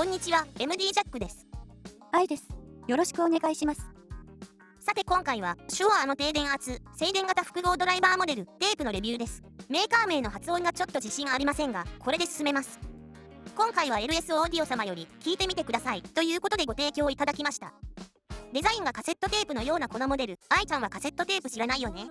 こんにちは、MD ジャックです。愛です。よろしくお願いします。さて今回は、シュアーの低電圧、静電型複合ドライバーモデル、テープのレビューです。メーカー名の発音がちょっと自信ありませんが、これで進めます。今回は LS オーディオ様より、聞いてみてください、ということでご提供いただきました。デザインがカセットテープのようなこのモデル、愛ちゃんはカセットテープ知らないよね？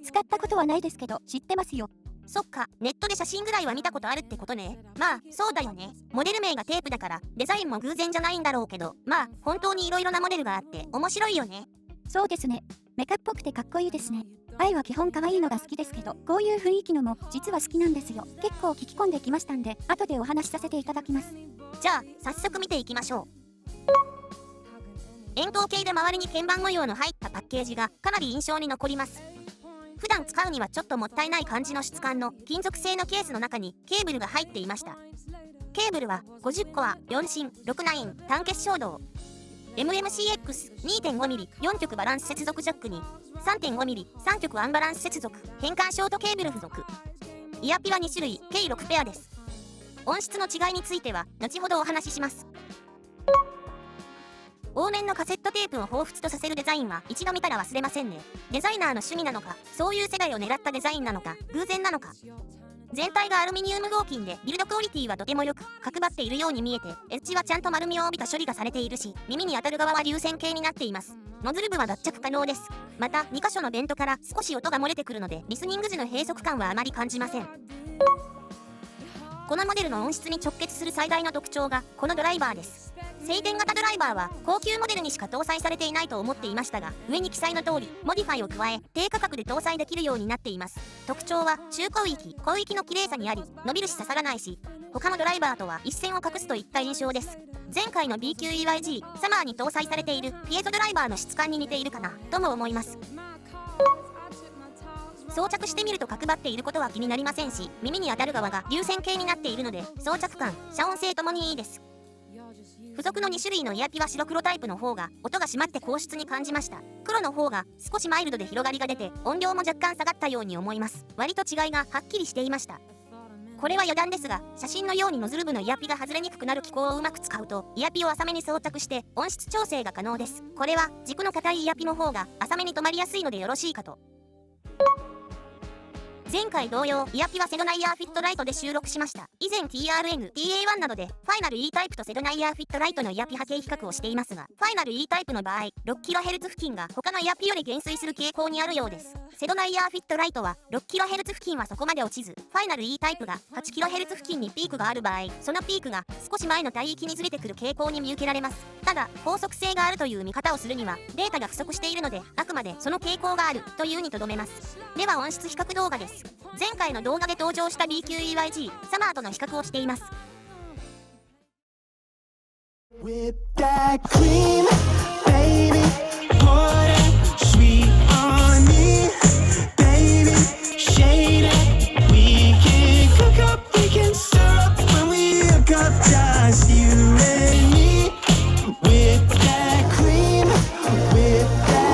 使ったことはないですけど、知ってますよ。そっか、ネットで写真ぐらいは見たことあるってことね。まあ、そうだよね。モデル名がテープだから、デザインも偶然じゃないんだろうけど、まあ、本当に色々なモデルがあって、面白いよね。そうですね。メカっぽくてかっこいいですね。愛は基本可愛いのが好きですけど、こういう雰囲気のも実は好きなんですよ。結構聞き込んできましたんで、後でお話しさせていただきます。じゃあ、早速見ていきましょう。円筒形で周りに鍵盤模様の入ったパッケージがかなり印象に残ります。普段使うにはちょっともったいない感じの質感の金属製のケースの中にケーブルが入っていました。ケーブルは50コア、4芯、6ナイン、単結晶導。MMCX2.5mm、4極バランス接続ジャックに 3.5mm、3極アンバランス接続、変換ショートケーブル付属。イヤピは2種類、計6ペアです。音質の違いについては後ほどお話しします。往年のカセットテープを彷彿とさせるデザインは一度見たら忘れませんね。デザイナーの趣味なのか、そういう世代を狙ったデザインなのか、偶然なのか。全体がアルミニウム合金でビルドクオリティはとても良く、角張っているように見えて、エッジはちゃんと丸みを帯びた処理がされているし、耳に当たる側は流線形になっています。ノズル部は脱着可能です。また2箇所のベントから少し音が漏れてくるので、リスニング時の閉塞感はあまり感じません。このモデルの音質に直結する最大の特徴がこのドライバーです。静電型ドライバーは高級モデルにしか搭載されていないと思っていましたが、上に記載の通りモディファイを加え低価格で搭載できるようになっています。特徴は中広域、広域の綺麗さにあり、伸びるし刺さらないし、他のドライバーとは一線を画すといった印象です。前回の BQEYG サマーに搭載されているピエゾドライバーの質感に似ているかなとも思います。装着してみると角張っていることは気になりませんし、耳に当たる側が流線形になっているので、装着感、遮音性ともにいいです。付属の2種類のイヤピは白黒タイプの方が音が締まって硬質に感じました。黒の方が少しマイルドで広がりが出て、音量も若干下がったように思います。割と違いがはっきりしていました。これは余談ですが、写真のようにノズル部のイヤピが外れにくくなる機構をうまく使うと、イヤピを浅めに装着して音質調整が可能です。これは軸の硬いイヤピの方が浅めに止まりやすいのでよろしいかと。前回同様、イヤピはセドナイヤーフィットライトで収録しました。以前 TRN、TA1 などで、ファイナル E タイプとセドナイヤーフィットライトのイヤピ波形比較をしていますが、ファイナル E タイプの場合、6kHz 付近が他のイヤピより減衰する傾向にあるようです。セドナイヤーフィットライトは 6kHz 付近はそこまで落ちず、ファイナル E タイプが 8kHz 付近にピークがある場合、そのピークが少し前の帯域にずれてくる傾向に見受けられます。ただ、法則性があるという見方をするには、データが不足しているので、あくまでその傾向があるというにとどめます。では音質比較動画です。前回の動画で登場した BQEYG サマーとの比較をしています。With that cream, baby, pour that sweet on me, baby, shade it. We can cook up, we can stir up when we hook up, just you and me. With that cream, with that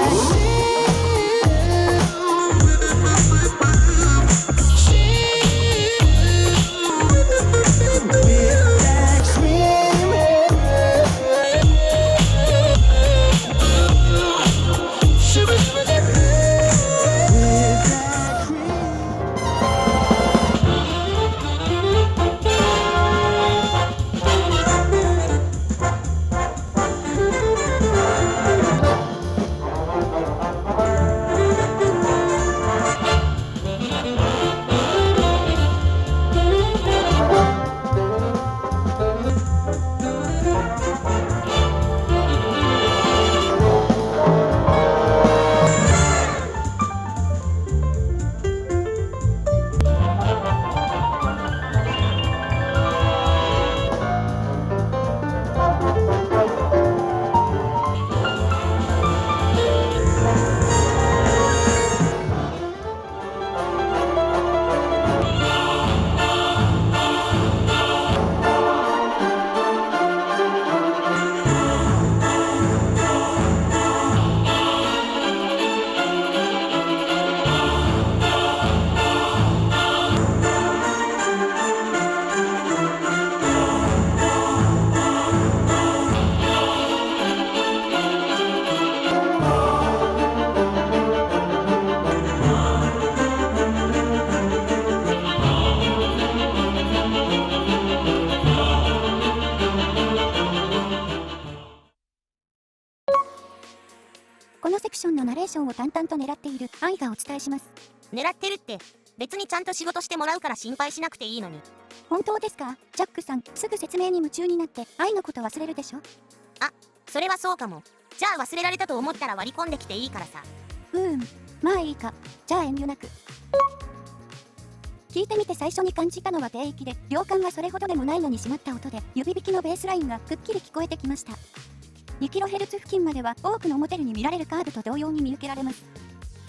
ションを淡々と狙っている愛がお伝えします。狙ってるって、別にちゃんと仕事してもらうから心配しなくていいのに。本当ですか？ジャックさん、すぐ説明に夢中になって愛のこと忘れるでしょ？それはそうかも。じゃあ忘れられたと思ったら割り込んできていいからさ。まあいいか。じゃあ遠慮なく。聞いてみて最初に感じたのは低域で、量感がそれほどでもないのに締まった音で、指弾きのベースラインがくっきり聞こえてきました。2kHz 付近までは多くのモデルに見られるカーブと同様に見受けられます。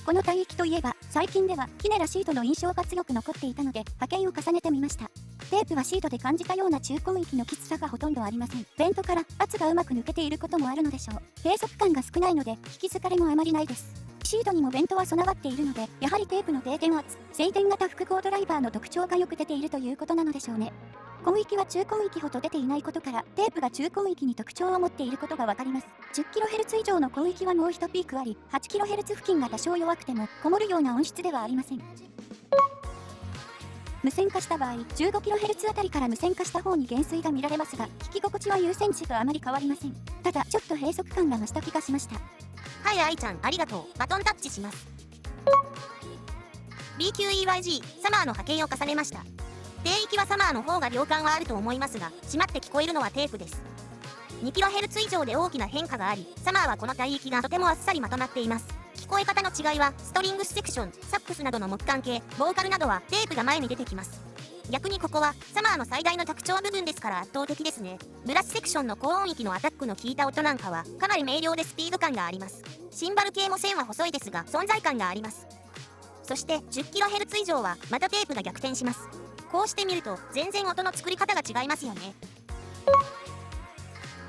この帯域といえば、最近ではキネラシートの印象が強く残っていたので、波形を重ねてみました。テープはシートで感じたような中高域のきつさがほとんどありません。ベントから圧がうまく抜けていることもあるのでしょう。閉塞感が少ないので、引き疲れもあまりないです。シートにもベントは備わっているので、やはりテープの低電圧、静電型複合ドライバーの特徴がよく出ているということなのでしょうね。広域は中広域ほど出ていないことから、テープが中広域に特徴を持っていることがわかります。10kHz 以上の広域はもう一ピークあり、8kHz 付近が多少弱くても、こもるような音質ではありません。無線化した場合、15kHz あたりから無線化した方に減衰が見られますが、聞き心地は優先値があまり変わりません。ただ、ちょっと閉塞感が増した気がしました。はい、愛ちゃん、ありがとう。バトンタッチします。BQEYG、サマーの波形を重ねました。低域はサマーの方が量感はあると思いますが、締まって聞こえるのはテープです。2kHz 以上で大きな変化があり、サマーはこの帯域がとてもあっさりまとまっています。聞こえ方の違いは、ストリングスセクション、サックスなどの木管系、ボーカルなどはテープが前に出てきます。逆にここは、サマーの最大の特徴部分ですから圧倒的ですね。ブラスセクションの高音域のアタックの効いた音なんかは、かなり明瞭でスピード感があります。シンバル系も線は細いですが、存在感があります。そして、10kHz 以上は、またテープが逆転します。こうして見ると、全然音の作り方が違いますよね。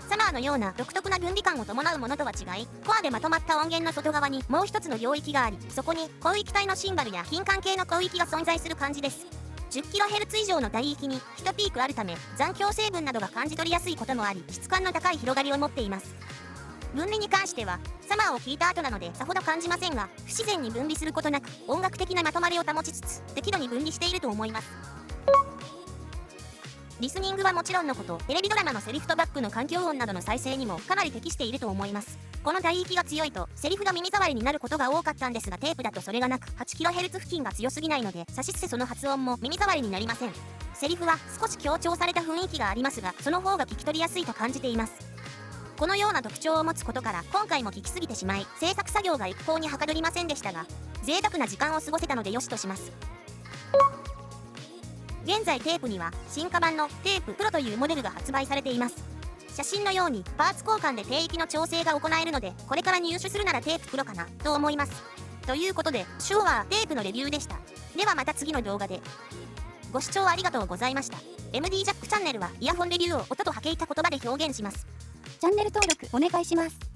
サマーのような独特な分離感を伴うものとは違い、コアでまとまった音源の外側にもう一つの領域があり、そこに広域帯のシンバルや金管系の広域が存在する感じです。10kHz 以上の帯域に1ピークあるため、残響成分などが感じ取りやすいこともあり、質感の高い広がりを持っています。分離に関しては、サマーを聴いた後なのでさほど感じませんが、不自然に分離することなく、音楽的なまとまりを保ちつつ、適度に分離していると思います。リスニングはもちろんのこと、テレビドラマのセリフとバックの環境音などの再生にもかなり適していると思います。この帯域が強いと、セリフが耳障りになることが多かったんですが、テープだとそれがなく、8kHz 付近が強すぎないので、さしすせその発音も耳障りになりません。セリフは少し強調された雰囲気がありますが、その方が聞き取りやすいと感じています。このような特徴を持つことから、今回も聞きすぎてしまい、制作作業が一向にはかどりませんでしたが、贅沢な時間を過ごせたので良しとします。現在テープには進化版のテーププロというモデルが発売されています。写真のようにパーツ交換で低域の調整が行えるので、これから入手するならテーププロかなと思います。ということで、シュアーテープのレビューでした。ではまた次の動画で。ご視聴ありがとうございました。MD ジャックチャンネルはイヤホンレビューを音と波形た言葉で表現します。チャンネル登録お願いします。